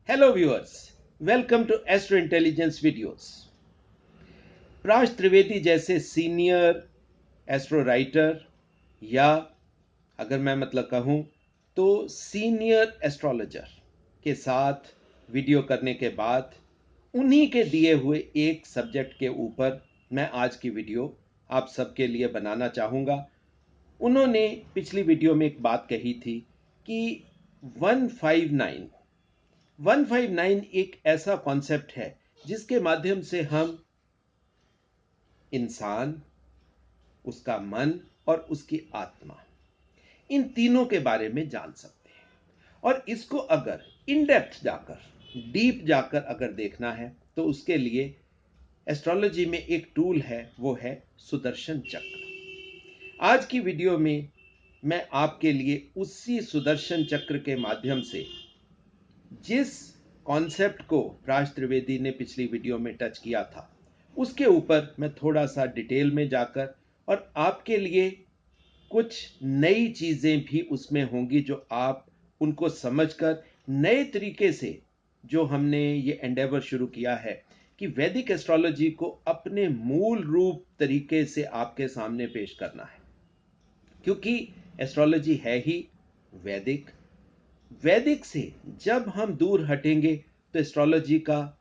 Hello viewers, welcome to Astro Intelligence videos. प्राश Trivedi जैसे senior astro writer या अगर मैं कहूं तो सीनियर एस्ट्रोलॉजर के साथ वीडियो करने के बाद उन्हीं के दिए हुए एक सब्जेक्ट के ऊपर मैं आज की वीडियो आप सबके लिए बनाना चाहूंगा। उन्होंने पिछली वीडियो में एक बात कही थी कि 159 एक ऐसा कॉन्सेप्ट है जिसके माध्यम से हम इंसान, उसका मन और उसकी आत्मा, इन तीनों के बारे में जान सकते हैं। और इसको अगर इन डेप्थ जाकर, डीप जाकर अगर देखना है तो उसके लिए एस्ट्रोलॉजी में एक टूल है, वो है सुदर्शन चक्र। आज की वीडियो में मैं आपके लिए उसी सुदर्शन चक्र के माध्यम से जिस कॉन्सेप्ट को प्राश त्रिवेदी ने पिछली वीडियो में टच किया था उसके ऊपर मैं थोड़ा सा डिटेल में जाकर और आपके लिए कुछ नई चीजें भी उसमें होंगी जो आप उनको समझकर नए तरीके से जो हमने ये एंडेवर शुरू किया है कि वैदिक एस्ट्रोलॉजी को अपने मूल रूप तरीके से आपके सामने पेश करना है, क्योंकि एस्ट्रोलॉजी है ही वैदिक। वैदिक से जब हम दूर हटेंगे तो एस्ट्रोलॉजी का,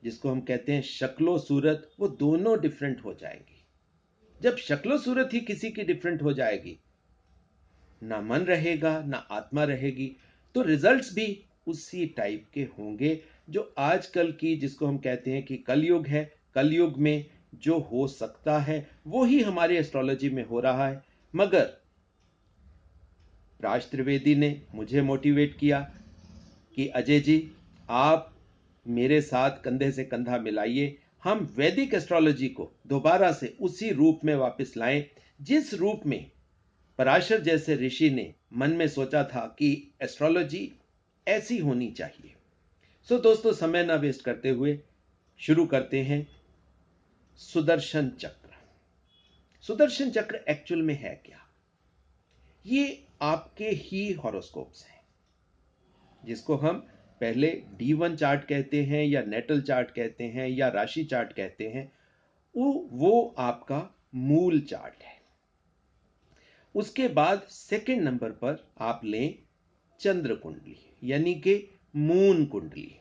जिसको हम कहते हैं शक्लो सूरत, वो दोनों डिफरेंट हो जाएंगी। जब शक्लो सूरत ही किसी की डिफरेंट हो जाएगी, ना मन रहेगा ना आत्मा रहेगी, तो रिजल्ट्स भी उसी टाइप के होंगे जो आजकल की, जिसको हम कहते हैं कि कलयुग है, कलयुग में जो हो सकता है वो ही हमारी एस्ट्रोलॉजी में हो रहा है। मगर राज त्रिवेदी ने मुझे मोटिवेट किया कि अजय जी, आप मेरे साथ कंधे से कंधा मिलाइए, हम वैदिक एस्ट्रोलॉजी को दोबारा से उसी रूप में वापस लाएं जिस रूप में पराशर जैसे ऋषि ने मन में सोचा था कि एस्ट्रोलॉजी ऐसी होनी चाहिए। सो दोस्तों, समय ना वेस्ट करते हुए शुरू करते हैं। सुदर्शन चक्र। सुदर्शन चक्र एक्चुअल में है क्या? ये आपके ही हॉरोस्कोप्स हैं, जिसको हम पहले D1 चार्ट कहते हैं या नेटल चार्ट कहते हैं या राशि चार्ट कहते हैं। वो आपका मूल चार्ट है। उसके बाद सेकंड नंबर पर आप लें चंद्र कुंडली, यानी कि मून कुंडली,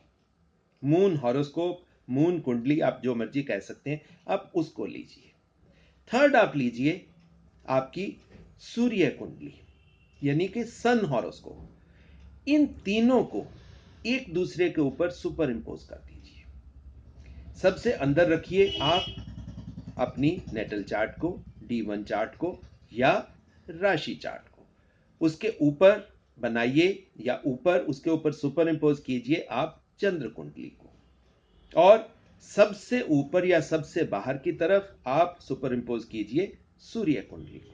मून हॉरोस्कोप, मून कुंडली, आप जो मर्जी कह सकते हैं, आप उसको लीजिए। थर्ड आप लीजिए आपकी सूर्य कुंडली, यानी कि सन हॉरोस्कोप। इन तीनों को एक दूसरे के ऊपर सुपर इंपोज कर दीजिए। सबसे अंदर रखिए आप अपनी नेटल चार्ट को, D1 चार्ट को या राशि चार्ट को। उसके ऊपर बनाइए या ऊपर, उसके ऊपर सुपर इंपोज कीजिए आप चंद्र कुंडली को, और सबसे ऊपर या सबसे बाहर की तरफ आप सुपर इंपोज कीजिए सूर्य कुंडली को।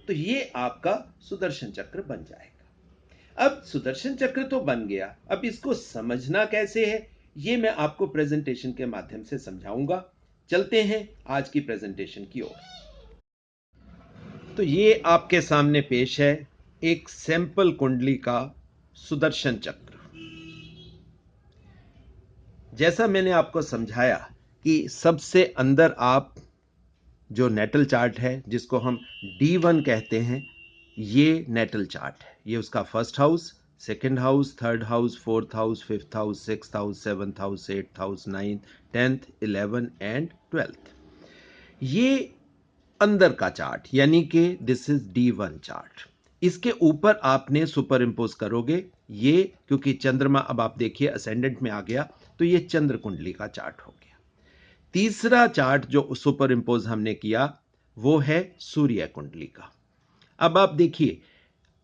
तो ये आपका सुदर्शन चक्र बन जाएगा। अब सुदर्शन चक्र तो बन गया, अब इसको समझना कैसे है ये मैं आपको प्रेजेंटेशन के माध्यम से समझाऊंगा। चलते हैं आज की प्रेजेंटेशन की ओर। तो ये आपके सामने पेश है एक सैंपल कुंडली का सुदर्शन चक्र। जैसा मैंने आपको समझाया कि सबसे अंदर आप जो नेटल चार्ट है, जिसको हम D1 कहते हैं, ये नेटल चार्ट है। ये उसका first house, second house, third house, fourth house, fifth house, sixth house, seventh house, eighth house, 9th, 10th, 11 and 12th। ये अंदर का चार्ट, यानी कि दिस इज D1 चार्ट। इसके ऊपर आपने सुपर इंपोज करोगे ये, क्योंकि चंद्रमा अब आप देखिए असेंडेंट में आ गया, तो ये चंद्र कुंडली का चार्ट हो गया। तीसरा चार्ट जो सुपर इंपोज हमने किया वो है सूर्य कुंडली का। अब आप देखिए,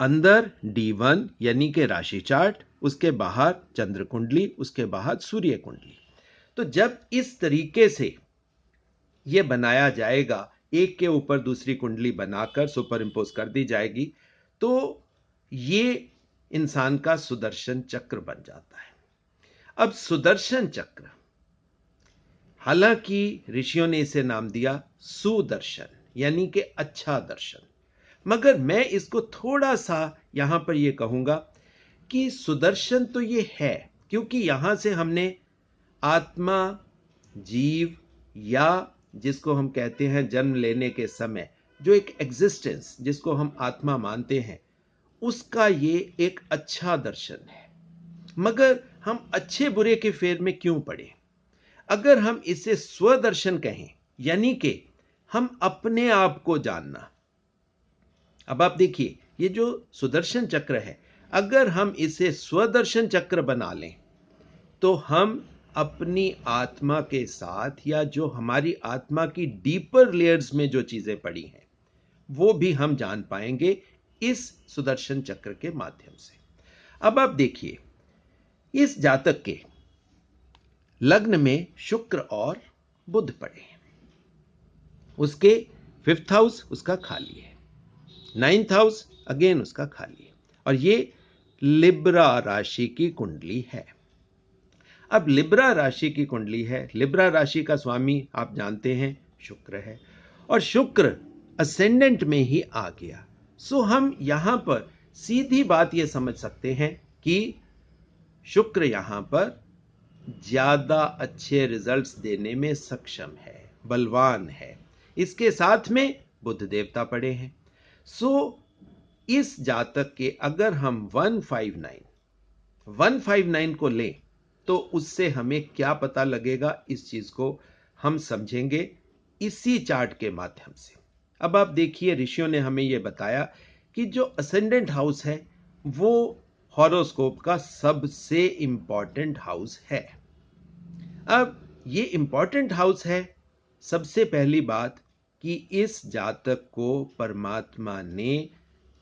अंदर D1 यानी कि राशि चार्ट, उसके बाहर चंद्र कुंडली, उसके बाहर सूर्य कुंडली। तो जब इस तरीके से यह बनाया जाएगा, एक के ऊपर दूसरी कुंडली बनाकर सुपर इंपोज कर दी जाएगी, तो ये इंसान का सुदर्शन चक्र बन जाता है। अब सुदर्शन चक्र, हालांकि ऋषियों ने इसे नाम दिया सुदर्शन, यानी कि अच्छा दर्शन, मगर मैं इसको थोड़ा सा यहां पर यह कहूंगा कि सुदर्शन तो ये है, क्योंकि यहां से हमने आत्मा, जीव, या जिसको हम कहते हैं जन्म लेने के समय जो एक एग्जिस्टेंस जिसको हम आत्मा मानते हैं, उसका ये एक अच्छा दर्शन है। मगर हम अच्छे बुरे के फेर में क्यों पड़े? अगर हम इसे स्वदर्शन कहें, यानी कि हम अपने आप को जानना। अब आप देखिए, ये जो सुदर्शन चक्र है, अगर हम इसे स्वदर्शन चक्र बना लें तो हम अपनी आत्मा के साथ, या जो हमारी आत्मा की डीपर लेयर्स में जो चीजें पड़ी हैं, वो भी हम जान पाएंगे इस सुदर्शन चक्र के माध्यम से। अब आप देखिए, इस जातक के लग्न में शुक्र और बुध पड़े हैं, उसके 5th हाउस उसका खाली है, 9th हाउस अगेन उसका खाली है, और ये लिब्रा राशि की कुंडली है। अब लिब्रा राशि की कुंडली है, लिब्रा राशि का स्वामी आप जानते हैं शुक्र है, और शुक्र असेंडेंट में ही आ गया। सो हम यहां पर सीधी बात यह समझ सकते हैं कि शुक्र यहां पर ज्यादा अच्छे रिजल्ट्स देने में सक्षम है, बलवान है। इसके साथ में बुध देवता पड़े हैं। सो इस जातक के अगर हम 159 को लें तो उससे हमें क्या पता लगेगा, इस चीज को हम समझेंगे इसी चार्ट के माध्यम से। अब आप देखिए, ऋषियों ने हमें यह बताया कि जो असेंडेंट हाउस है वो हॉरोस्कोप का सबसे इंपॉर्टेंट हाउस है। अब ये इंपॉर्टेंट हाउस है। सबसे पहली बात कि इस जातक को परमात्मा ने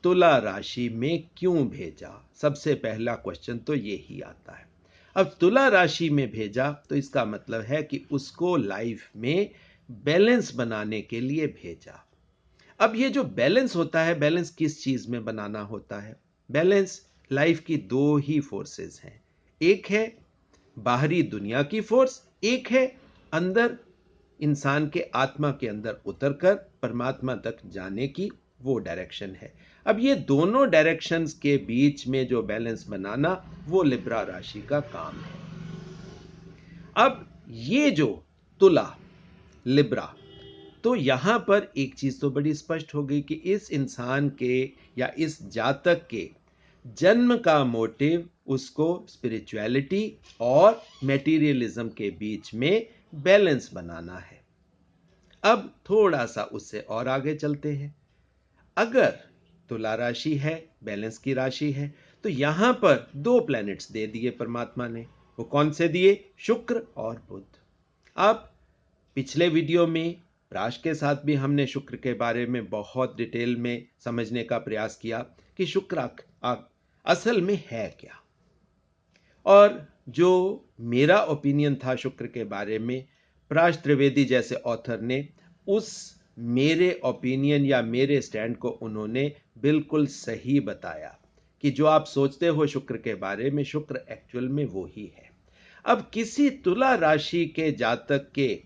तुला राशि में क्यों भेजा, सबसे पहला क्वेश्चन तो यही आता है। अब तुला राशि में भेजा तो इसका मतलब है कि उसको लाइफ में बैलेंस बनाने के लिए भेजा। अब ये जो बैलेंस होता है, बैलेंस किस चीज में बनाना होता है? बैलेंस लाइफ की दो ही फोर्सेस हैं, एक है बाहरी दुनिया की फोर्स, एक है अंदर इंसान के आत्मा के अंदर उतरकर परमात्मा तक जाने की वो डायरेक्शन है। अब ये दोनों डायरेक्शंस के बीच में जो बैलेंस बनाना, वो लिब्रा राशि का काम है। अब ये जो तुला, लिब्रा, तो यहां पर एक चीज तो बड़ी स्पष्ट हो गई कि इस इंसान के या इस जातक के जन्म का मोटिव उसको स्पिरिचुअलिटी और मेटीरियलिज्म के बीच में बैलेंस बनाना है। अब थोड़ा सा उससे और आगे चलते हैं। अगर तुला राशि है, बैलेंस की राशि है, तो यहां पर दो प्लैनेट्स दे दिए परमात्मा ने। वो कौन से दिए? शुक्र और बुध। अब पिछले वीडियो में प्राश के साथ भी हमने शुक्र के बारे में बहुत डिटेल में समझने का प्रयास किया कि शुक्र असल में है क्या। और जो मेरा ओपिनियन था शुक्र के बारे में, प्राश त्रिवेदी जैसे ऑथर ने उस मेरे ओपिनियन या मेरे स्टैंड को उन्होंने बिल्कुल सही बताया कि जो आप सोचते हो शुक्र के बारे में, शुक्र एक्चुअल में वो ही है। अब किसी तुला राशि के जातक के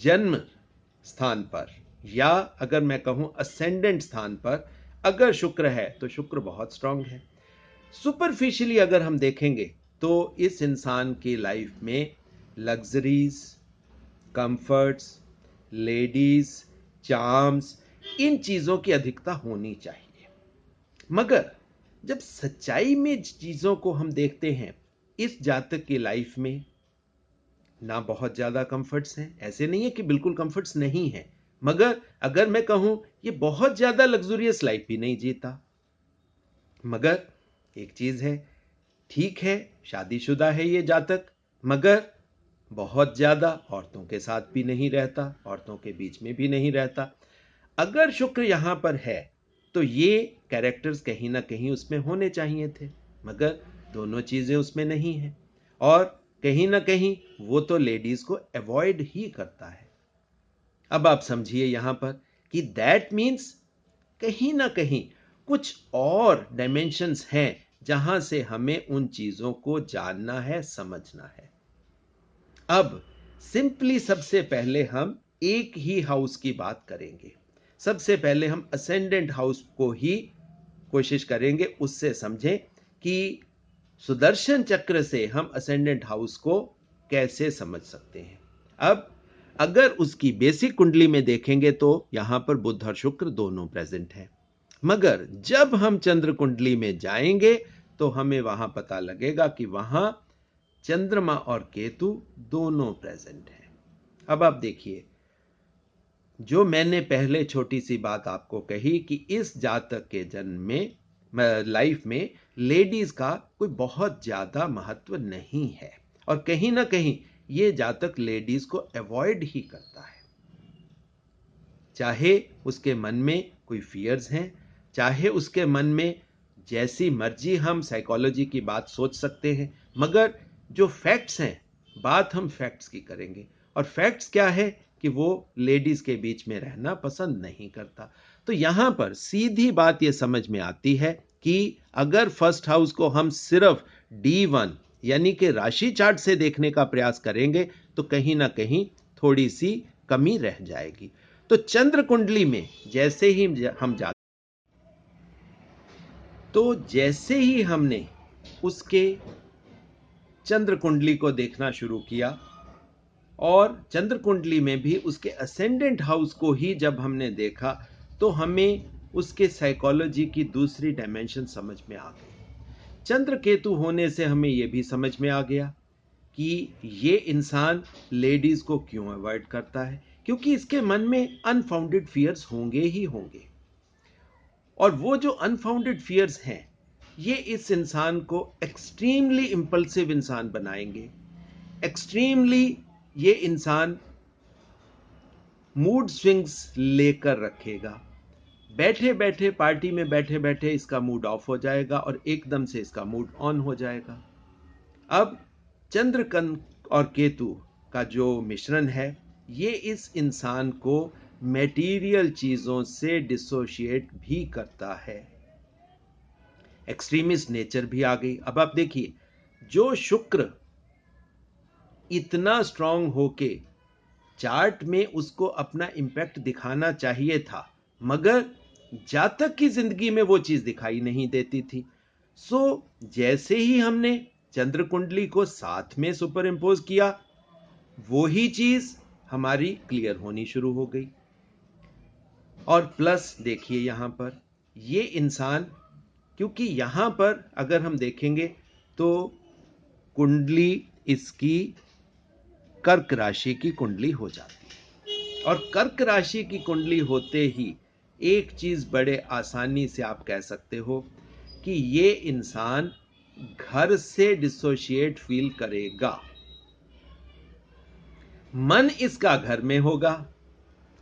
जन्म स्थान पर, या अगर मैं कहूं असेंडेंट स्थान पर अगर शुक्र है तो शुक्र बहुत स्ट्रांग है। सुपरफिशियली अगर हम देखेंगे तो इस इंसान की लाइफ में लग्जरीज, कंफर्ट्स, लेडीज, चार्म्स, इन चीजों की अधिकता होनी चाहिए। मगर जब सच्चाई में चीजों को हम देखते हैं, इस जातक की लाइफ में ना बहुत ज्यादा कंफर्ट्स हैं, ऐसे नहीं है कि बिल्कुल कंफर्ट्स नहीं है, मगर अगर मैं कहूं ये बहुत ज्यादा लग्जूरियस लाइफ भी नहीं जीता। मगर एक चीज है, ठीक है शादीशुदा है ये जातक, मगर बहुत ज्यादा औरतों के साथ भी नहीं रहता, औरतों के बीच में भी नहीं रहता। अगर शुक्र यहां पर है तो ये कैरेक्टर्स कहीं ना कहीं उसमें होने चाहिए थे, मगर दोनों चीजें उसमें नहीं है, और कहीं ना कहीं वो तो लेडीज को अवॉइड ही करता है। अब आप समझिए यहां पर कि दैट मीन्स कहीं ना कहीं कुछ और डायमेंशंस हैं जहां से हमें उन चीजों को जानना है, समझना है। अब सिंपली सबसे पहले हम एक ही हाउस की बात करेंगे। सबसे पहले हम असेंडेंट हाउस को ही कोशिश करेंगे उससे समझें कि सुदर्शन चक्र से हम असेंडेंट हाउस को कैसे समझ सकते हैं? अब अगर उसकी बेसिक कुंडली में देखेंगे तो यहां पर बुध और शुक्र दोनों प्रेजेंट हैं, मगर जब हम चंद्र कुंडली में जाएंगे तो हमें वहां पता लगेगा कि वहां चंद्रमा और केतु दोनों प्रेजेंट हैं। अब आप देखिए, जो मैंने पहले छोटी सी बात आपको कही कि इस जातक के जन्म में, लाइफ में लेडीज का कोई बहुत ज्यादा महत्व नहीं है, और कहीं ना कहीं ये जातक लेडीज को अवॉइड ही करता है। चाहे उसके मन में कोई फियर्स हैं, चाहे उसके मन में जैसी मर्जी हम साइकोलॉजी की बात सोच सकते हैं, मगर जो फैक्ट्स हैं, बात हम फैक्ट्स की करेंगे, और फैक्ट्स क्या है कि वो लेडीज के बीच में रहना पसंद नहीं करता। तो यहां पर सीधी बात यह समझ में आती है कि अगर फर्स्ट हाउस को हम सिर्फ D1 यानी कि राशि चार्ट से देखने का प्रयास करेंगे तो कहीं ना कहीं थोड़ी सी कमी रह जाएगी। तो चंद्र कुंडली में जैसे ही हम जाते, तो जैसे ही हमने उसके चंद्र कुंडली को देखना शुरू किया और चंद्र कुंडली में भी उसके असेंडेंट हाउस को ही जब हमने देखा, तो हमें उसके साइकोलॉजी की दूसरी डायमेंशन समझ में आ गई। चंद्र केतु होने से हमें यह भी समझ में आ गया कि ये इंसान लेडीज को क्यों अवॉइड करता है, क्योंकि इसके मन में अनफाउंडेड फियर्स होंगे ही होंगे, और वो जो अनफाउंडेड फियर्स हैं ये इस इंसान को एक्सट्रीमली इंपल्सिव इंसान बनाएंगे। एक्सट्रीमली ये इंसान मूड स्विंग्स लेकर रखेगा। बैठे बैठे पार्टी में बैठे बैठे इसका मूड ऑफ हो जाएगा और एकदम से इसका मूड ऑन हो जाएगा। अब चंद्रकन और केतु का जो मिश्रण है ये इस इंसान को मेटीरियल चीजों से डिसोशिएट भी करता है। एक्सट्रीमिस्ट नेचर भी आ गई। अब आप देखिए, जो शुक्र इतना स्ट्रांग होके चार्ट में उसको अपना इंपैक्ट दिखाना चाहिए था, मगर जातक की जिंदगी में वो चीज दिखाई नहीं देती थी। सो जैसे ही हमने चंद्र कुंडली को साथ में सुपर इंपोज किया, वो ही चीज हमारी क्लियर होनी शुरू हो गई। और प्लस देखिए यहां पर ये इंसान, क्योंकि यहां पर अगर हम देखेंगे तो कुंडली इसकी कर्क राशि की कुंडली हो जाती है, और कर्क राशि की कुंडली होते ही एक चीज बड़े आसानी से आप कह सकते हो कि ये इंसान घर से डिसोशिएट फील करेगा। मन इसका घर में होगा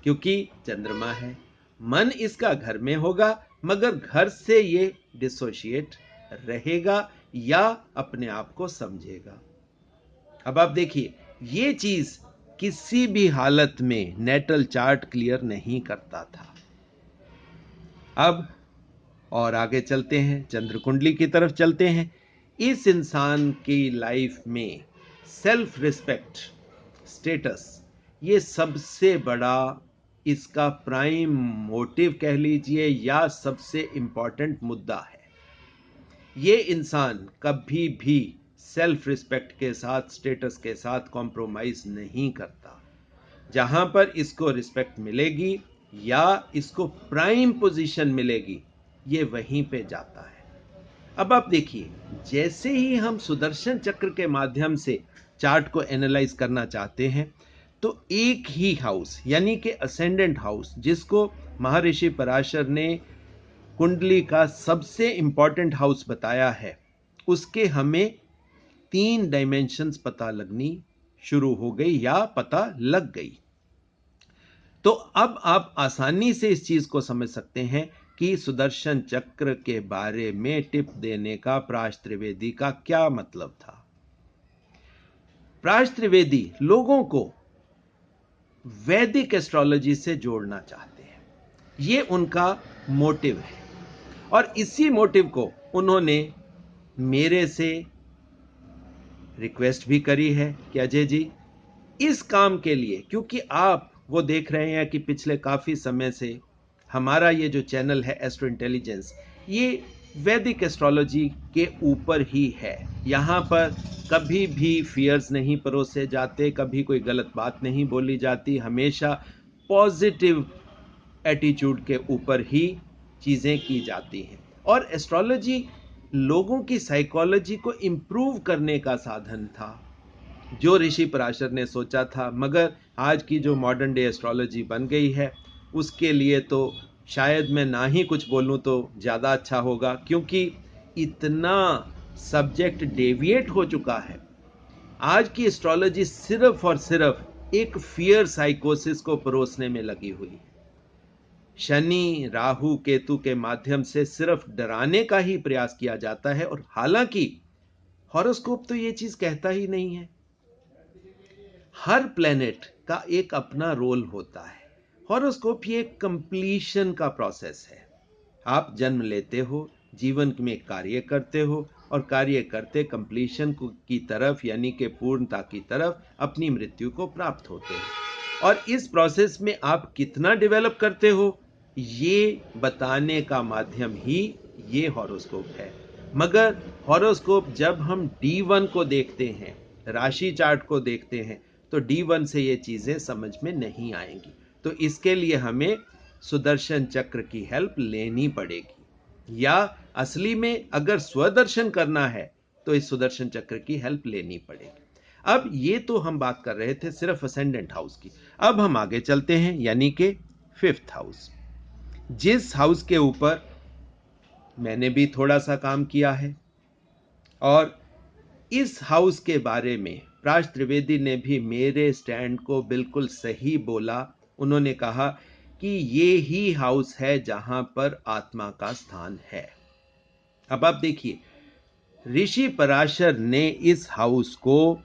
क्योंकि चंद्रमा है, मन इसका घर में होगा, मगर घर से ये डिसोशिएट रहेगा या अपने आप को समझेगा। अब आप देखिए, ये चीज किसी भी हालत में नेटल चार्ट क्लियर नहीं करता था। अब और आगे चलते हैं, चंद्र कुंडली की तरफ चलते हैं। इस इंसान की लाइफ में सेल्फ रिस्पेक्ट, स्टेटस, ये सबसे बड़ा इसका प्राइम मोटिव कह लीजिए या सबसे इंपॉर्टेंट मुद्दा है। ये इंसान कभी भी सेल्फ रिस्पेक्ट के साथ, स्टेटस के साथ कॉम्प्रोमाइज नहीं करता। जहां पर इसको रिस्पेक्ट मिलेगी या इसको प्राइम पोजीशन मिलेगी, ये वहीं पे जाता है। अब आप देखिए, जैसे ही हम सुदर्शन चक्र के माध्यम से चार्ट को एनालाइज करना चाहते हैं, तो एक ही हाउस यानी कि असेंडेंट हाउस, जिसको महर्षि पराशर ने कुंडली का सबसे इंपॉर्टेंट हाउस बताया है, उसके हमें 3 डायमेंशंस पता लगनी शुरू हो गई या पता लग गई। तो अब आप आसानी से इस चीज को समझ सकते हैं कि सुदर्शन चक्र के बारे में टिप देने का प्राश त्रिवेदी का क्या मतलब था। प्राश त्रिवेदी लोगों को वैदिक एस्ट्रोलॉजी से जोड़ना चाहते हैं, ये उनका मोटिव है, और इसी मोटिव को उन्होंने मेरे से रिक्वेस्ट भी करी है कि अजय जी, इस काम के लिए, क्योंकि आप वो देख रहे हैं कि पिछले काफी समय से हमारा ये जो चैनल है एस्ट्रो इंटेलिजेंस, ये वैदिक एस्ट्रोलॉजी के ऊपर ही है। यहाँ पर कभी भी फियर्स नहीं परोसे जाते, कभी कोई गलत बात नहीं बोली जाती, हमेशा पॉजिटिव एटीट्यूड के ऊपर ही चीज़ें की जाती हैं। और एस्ट्रोलॉजी लोगों की साइकोलॉजी को इम्प्रूव करने का साधन था, जो ऋषि पराशर ने सोचा था। मगर आज की जो मॉडर्न डे एस्ट्रोलॉजी बन गई है, उसके लिए तो शायद मैं ना ही कुछ बोलूं तो ज़्यादा अच्छा होगा, क्योंकि इतना सब्जेक्ट डेविएट हो चुका है। आज की एस्ट्रोलॉजी सिर्फ और सिर्फ एक फियर साइकोसिस को परोसने में लगी हुई है। शनि राहु केतु के माध्यम से सिर्फ डराने का ही प्रयास किया जाता है, और हालांकि हॉरोस्कोप तो ये चीज कहता ही नहीं है। हर प्लेनेट का एक अपना रोल होता है। हॉरोस्कोप ये कंप्लीशन का प्रोसेस है। आप जन्म लेते हो, जीवन में कार्य करते हो, और कार्य करते कंप्लीशन की तरफ, यानी कि पूर्णता की तरफ अपनी मृत्यु को प्राप्त होते हैं। और इस प्रोसेस में आप कितना डेवलप करते हो, ये बताने का माध्यम ही ये हॉरोस्कोप है। मगर हॉरोस्कोप जब हम D1 को देखते हैं, राशि चार्ट को देखते हैं, तो D1 से ये चीजें समझ में नहीं आएंगी। तो इसके लिए हमें सुदर्शन चक्र की हेल्प लेनी पड़ेगी, या असली में अगर स्वदर्शन करना है तो इस सुदर्शन चक्र की हेल्प लेनी पड़ेगी। अब ये तो हम बात कर रहे थे सिर्फ असेंडेंट हाउस की। अब हम आगे चलते हैं, यानी कि 5th हाउस, जिस हाउस के ऊपर मैंने भी थोड़ा सा काम किया है। और इस हाउस के बारे में प्राश त्रिवेदी ने भी मेरे स्टैंड को बिल्कुल सही बोला। उन्होंने कहा कि ये ही हाउस है जहां पर आत्मा का स्थान है। अब आप देखिए, ऋषि पराशर ने इस हाउस को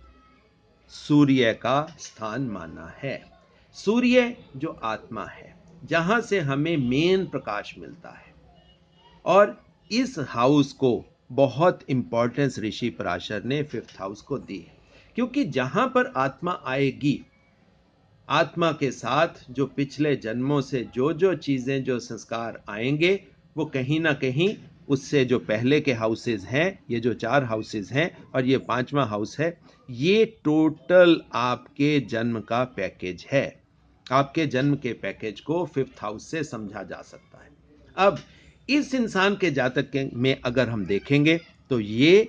सूर्य का स्थान माना है। सूर्य जो आत्मा है, जहां से हमें मेन प्रकाश मिलता है, और इस हाउस को बहुत इंपॉर्टेंस ऋषि पराशर ने 5th हाउस को दी है। क्योंकि जहां पर आत्मा आएगी, आत्मा के साथ जो पिछले जन्मों से जो जो चीजें, जो संस्कार आएंगे, वो कहीं ना कहीं उससे जो पहले के हाउसेज हैं, ये जो 4 हाउसेज हैं और ये 5वां हाउस है, ये टोटल आपके जन्म का पैकेज है। आपके जन्म के पैकेज को 5th हाउस से समझा जा सकता है। अब इस इंसान के जातक में अगर हम देखेंगे तो ये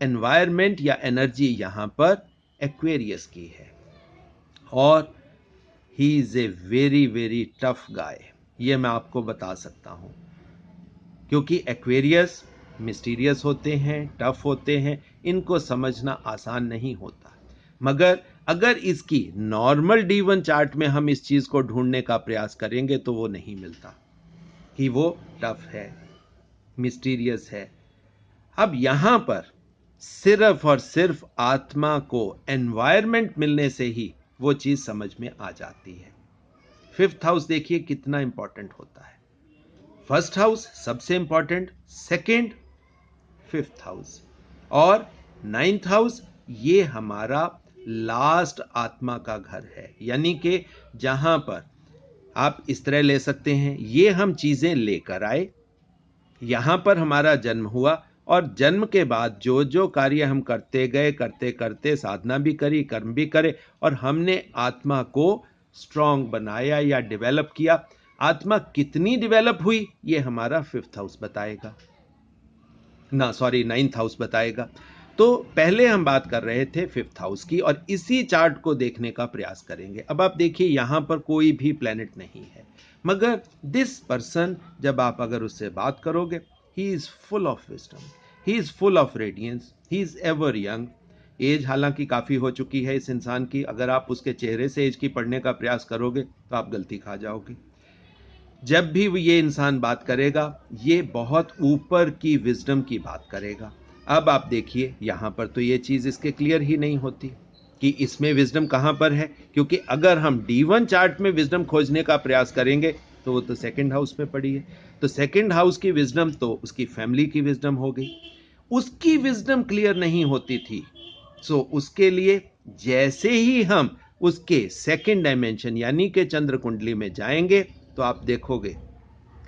एनवायरमेंट या एनर्जी यहां पर एक्वेरियस की है, और he is a very very tough guy. ये मैं आपको बता सकता हूं, क्योंकि एक्वेरियस मिस्टीरियस होते हैं, टफ होते हैं, इनको समझना आसान नहीं होता। मगर अगर इसकी नॉर्मल D1 चार्ट में हम इस चीज को ढूंढने का प्रयास करेंगे तो वो नहीं मिलता कि वो टफ है, मिस्टीरियस है। अब यहां पर सिर्फ और सिर्फ आत्मा को एनवायरमेंट मिलने से ही वो चीज समझ में आ जाती है। 5th हाउस देखिए कितना इंपॉर्टेंट होता है। 1st हाउस सबसे इंपॉर्टेंट, 2nd 5th हाउस, और 9th हाउस ये हमारा लास्ट आत्मा का घर है। यानी कि जहां पर आप इस तरह ले सकते हैं, ये हम चीजें लेकर आए, यहां पर हमारा जन्म हुआ, और जन्म के बाद जो जो कार्य हम करते गए, करते करते साधना भी करी, कर्म भी करे, और हमने आत्मा को स्ट्रांग बनाया या डेवलप किया। आत्मा कितनी डेवलप हुई ये हमारा 5th हाउस बताएगा, ना सॉरी 9th हाउस बताएगा। तो पहले हम बात कर रहे थे 5th हाउस की, और इसी चार्ट को देखने का प्रयास करेंगे। अब आप देखिए, यहां पर कोई भी प्लेनेट नहीं है, मगर दिस पर्सन, जब आप अगर उससे बात करोगे, he is full of wisdom, he is full of radiance, he is ever young. Age हालांकि काफी हो चुकी है इस इंसान की, अगर आप उसके चेहरे से एज की पढ़ने का प्रयास करोगे तो आप गलती खा जाओगे। जब भी ये इंसान बात करेगा, ये बहुत ऊपर की विजडम की बात करेगा। अब आप देखिए, यहां पर तो ये चीज इसके क्लियर ही नहीं होती कि इसमें विजडम कहां पर है, क्योंकि अगर हम D1 चार्ट में विजडम खोजने का प्रयास करेंगे तो वो तो 2nd हाउस में पड़ी है। तो 2nd हाउस की विजडम तो उसकी फैमिली की विजडम हो गई, उसकी विजडम क्लियर नहीं होती थी। सो उसके लिए जैसे ही हम उसके 2nd डायमेंशन यानी कि चंद्र कुंडली में जाएंगे, तो आप देखोगे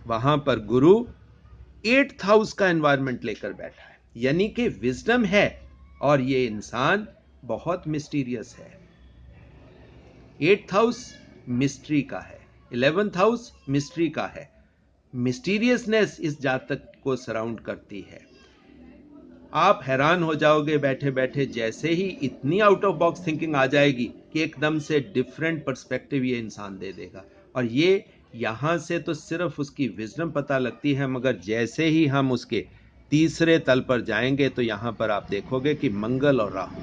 वहां पर गुरु 8th हाउस का एनवायरमेंट लेकर बैठा है, यानी कि विजडम है और ये इंसान बहुत मिस्टीरियस है। 8th हाउस मिस्ट्री का है, 11th हाउस मिस्ट्री का है। मिस्टीरियसनेस इस जातक को सराउंड करती है। आप हैरान हो जाओगे बैठे बैठे, जैसे ही इतनी आउट ऑफ बॉक्स थिंकिंग आ जाएगी कि एकदम से डिफरेंट पर्सपेक्टिव ये इंसान दे देगा। और ये यहां से तो सिर्फ उसकी विजडम पता लगती है, मगर जैसे ही हम उसके तीसरे तल पर जाएंगे तो यहां पर आप देखोगे कि मंगल और Rahu,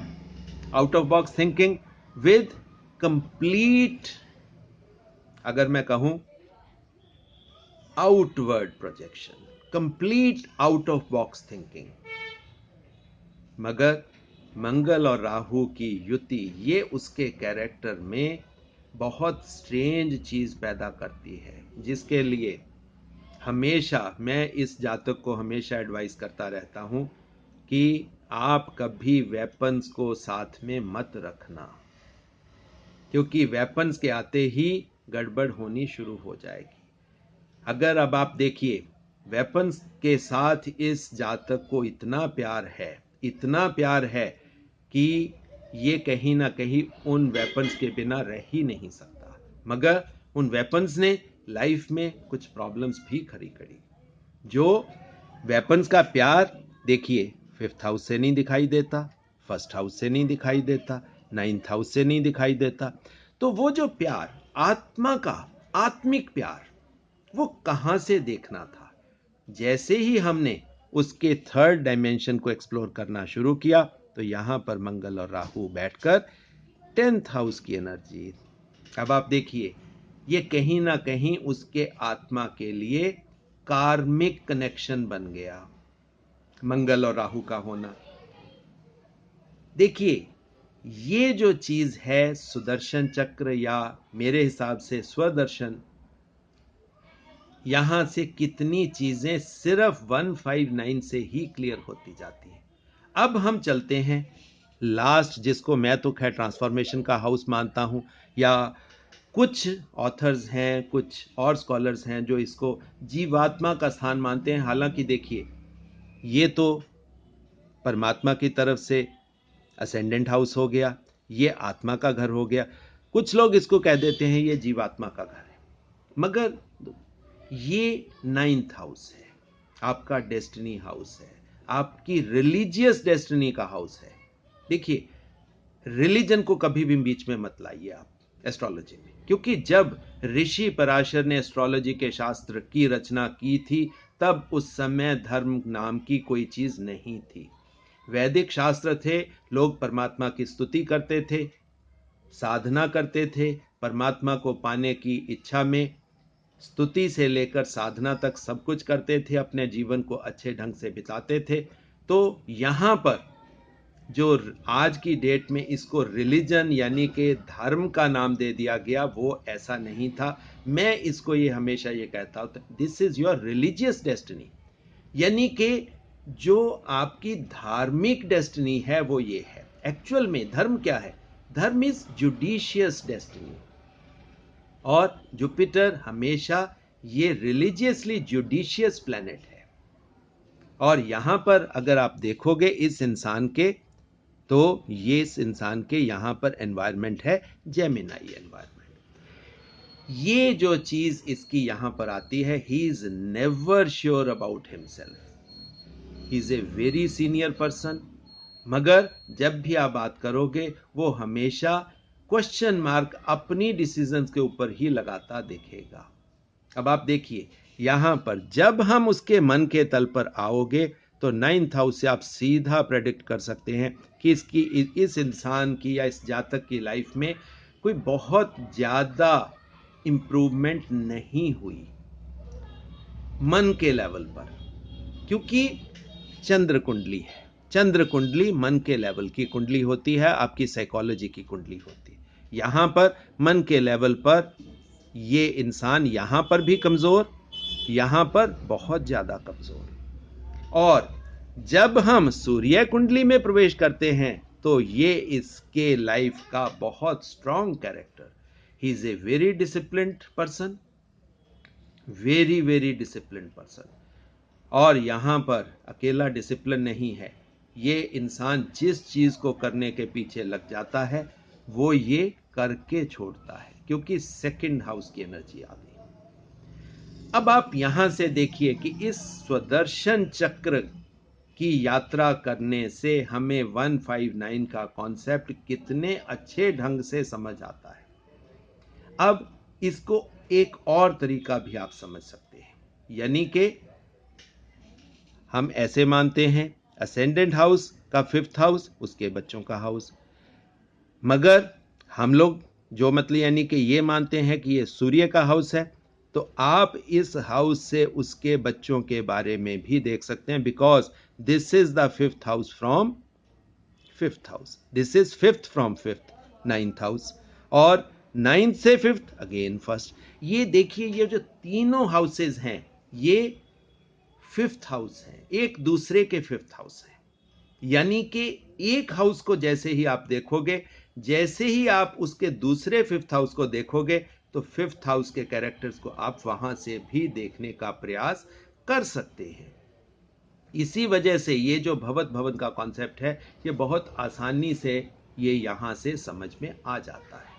out of box thinking with complete, अगर मैं कहूं outward projection, complete out of box thinking. मगर मंगल और राहु की युति ये उसके कैरेक्टर में बहुत स्ट्रेंज चीज पैदा करती है, जिसके लिए हमेशा मैं इस जातक को हमेशा एडवाइस करता रहता हूं कि आप कभी वेपन्स को साथ में मत रखना, क्योंकि वेपन्स के आते ही गड़बड़ होनी शुरू हो जाएगी। अगर अब आप देखिए, वेपन्स के साथ इस जातक को इतना प्यार है, इतना प्यार है कि ये कहीं ना कहीं उन वेपन्स के बिना रह ही नहीं सकता। मगर उन वेपन्स ने लाइफ में कुछ प्रॉब्लम्स भी खड़ी करी। जो वेपन्स का प्यार देखिए 5th हाउस से नहीं दिखाई देता, 1st हाउस से नहीं दिखाई देता, 9th हाउस से नहीं दिखाई देता। तो वो जो प्यार आत्मा का, आत्मिक प्यार, वो कहां से देखना था? जैसे ही हमने उसके 3rd डायमेंशन को एक्सप्लोर करना शुरू किया तो यहां पर मंगल और राहु बैठकर 10th हाउस की एनर्जी, अब आप देखिए ये कहीं ना कहीं उसके आत्मा के लिए कार्मिक कनेक्शन बन गया, मंगल और राहु का होना। देखिए ये जो चीज है सुदर्शन चक्र, या मेरे हिसाब से स्वदर्शन, यहां से कितनी चीजें सिर्फ 159 से ही क्लियर होती जाती है। अब हम चलते हैं लास्ट, जिसको मैं तो खैर ट्रांसफॉर्मेशन का हाउस मानता हूं, या कुछ ऑथर्स हैं, कुछ और स्कॉलर्स हैं जो इसको जीवात्मा का स्थान मानते हैं। हालांकि देखिए ये तो परमात्मा की तरफ से असेंडेंट हाउस हो गया, ये आत्मा का घर हो गया। कुछ लोग इसको कह देते हैं ये जीवात्मा का घर है, मगर ये 9th हाउस है, आपका डेस्टिनी हाउस है, आपकी रिलीजियस डेस्टिनी का हाउस है। देखिए रिलीजन को कभी भी बीच में मत लाइए आप एस्ट्रोलॉजी में, क्योंकि जब ऋषि पराशर ने एस्ट्रोलॉजी के शास्त्र की रचना की थी तब उस समय धर्म नाम की कोई चीज नहीं थी। वैदिक शास्त्र थे, लोग परमात्मा की स्तुति करते थे, साधना करते थे, परमात्मा को पाने की इच्छा में स्तुति से लेकर साधना तक सब कुछ करते थे, अपने जीवन को अच्छे ढंग से बिताते थे। तो यहां पर जो आज की डेट में इसको रिलीजन यानी कि धर्म का नाम दे दिया गया, वो ऐसा नहीं था। मैं इसको ये हमेशा ये कहता हूं, this is your religious destiny, यानी कि जो आपकी धार्मिक डेस्टिनी है वो ये है। एक्चुअल में धर्म क्या है? धर्म इज जुडिशियस डेस्टिनी, और जुपिटर हमेशा ये रिलीजियसली जुडिशियस प्लैनेट है। और यहां पर अगर आप देखोगे इस इंसान के, तो ये इस इंसान के यहां पर एनवायरनमेंट है जेमिनाई एनवायरनमेंट। ये जो चीज इसकी यहां पर आती है, he is never sure about himself, he is a very senior person, मगर जब भी आप बात करोगे वो हमेशा क्वेश्चन मार्क अपनी डिसीजंस के ऊपर ही लगाता दिखेगा। अब आप देखिए यहां पर जब हम उसके मन के तल पर आओगे तो 9th हाउस से आप सीधा प्रेडिक्ट कर सकते हैं कि इस इंसान की या इस जातक की लाइफ में कोई बहुत ज्यादा इंप्रूवमेंट नहीं हुई मन के लेवल पर, क्योंकि चंद्र कुंडली है। चंद्र कुंडली मन के लेवल की कुंडली होती है, आपकी साइकोलॉजी की कुंडली होती है। यहां पर मन के लेवल पर ये इंसान यहां पर भी कमजोर, यहां पर बहुत ज्यादा कमजोर। और जब हम सूर्य कुंडली में प्रवेश करते हैं तो ये इसके लाइफ का बहुत strong character, he is a very disciplined person, very very disciplined person. और यहाँ पर अकेला डिसिप्लिन नहीं है, ये इंसान जिस चीज़ को करने के पीछे लग जाता है वो ये करके छोड़ता है, क्योंकि सेकंड हाउस की एनर्जी आ गई। अब आप यहां से देखिए कि इस स्वदर्शन चक्र की यात्रा करने से हमें 159 का कॉन्सेप्ट कितने अच्छे ढंग से समझ आता है। अब इसको एक और तरीका भी आप समझ सकते हैं, यानी कि हम ऐसे मानते हैं असेंडेंट हाउस का 5th हाउस उसके बच्चों का हाउस, मगर हम लोग जो मतलब यानी कि ये मानते हैं कि ये सूर्य का हाउस है, तो आप इस हाउस से उसके बच्चों के बारे में भी देख सकते हैं, because this is the 5th house from 5th house, this is 5th from 5th, 9th house, और 9th से 5th अगेन फर्स्ट। ये देखिए ये जो तीनों हाउसेज हैं ये 5th हाउस हैं, एक दूसरे के 5th हाउस हैं, यानी कि एक हाउस को जैसे ही आप देखोगे, जैसे ही आप उसके दूसरे 5th हाउस को देखोगे, तो 5th हाउस के कैरेक्टर्स को आप वहां से भी देखने का प्रयास कर सकते हैं। इसी वजह से ये जो भवत भवन का कॉन्सेप्ट है ये बहुत आसानी से ये यहां से समझ में आ जाता है।